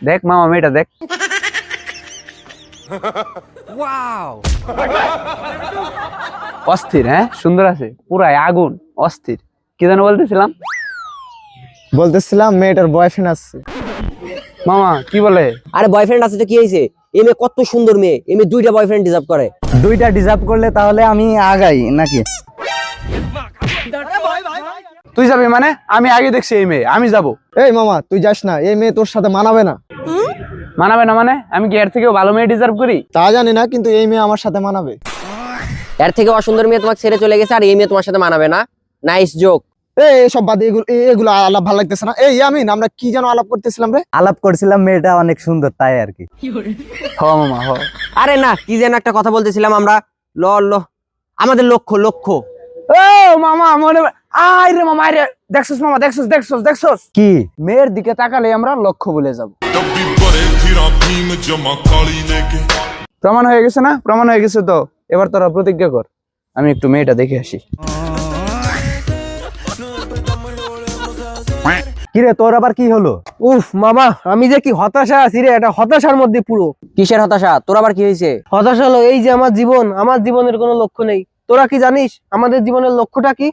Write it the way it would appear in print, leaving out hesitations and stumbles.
দেখ মামা মেয়েটা দেখ। অস্থির, হ্যাঁ সুন্দর আছে, পুরাই আগুন, অস্থির। কি যেন বলতেছিলাম মেয়েটার বয়ফ্রেন্ড আছে। মামা কি বলে? আরে বয়ফ্রেন্ড আছে তো কি হয়েছে? এই মেয়ে কত সুন্দর মেয়ে, এই মেয়ে 2টা বয়ফ্রেন্ড ডিজার্ভ করে। 2টা ডিজার্ভ করলে তাহলে আমি আগাই নাকি? তুই যাবি মানে? আমি আগে দেখছি এই মেয়ে, আমি যাব। এই মামা তুই যাস না, এই মেয়ে তোর সাথে মানাবে না। মানাবে না মানে? আমি কি এর থেকেও ভালো মেয়ে ডিজার্ভ করি? তা জানি না, কিন্তু এই মেয়ে আমার সাথে মানাবে। এর থেকে অসুন্দর মেয়ে তোমাকে ছেড়ে চলে গেছে, আর এই মেয়ে তোমার সাথে মানাবে না? Nice joke. সব বাদ, এগুলো আলাপ ভালো লাগতেছে না। এই আমিন, আমরা কি যেন আলাপ করতেছিলাম রে? আলাপ করছিলাম মেয়েটা অনেক সুন্দর তাই আর কি। হ মামা হ। আরে না, কি যেন একটা কথা বলতেছিলাম আমরা। ল আমাদের লক্ষ্য। ও মামা মনে আয় রে মামা, আয় রে। দেখছস মামা, দেখছস কি? মেয়ের দিকে তাকালে আমরা লক্ষ্য ভুলে যাব। প্রমাণ হয়ে গেছে না? প্রমাণ হয়ে গেছে তো এবার তোরা প্রতিজ্ঞা কর। আমি একটু মেয়েটা দেখে আসি। কিরে তোর আবার কি হলো? উফ মামা, আমি যে কি হতাশা আছি রে, এটা হতাশার মধ্যে পুরো। কিসের হতাশা? তোর আবার কি হয়েছে? হতাশা হলো এই যে আমার জীবনের কোনো লক্ষ্য নেই। তোরা কি জানিস আমাদের জীবনের লক্ষ্যটা কি?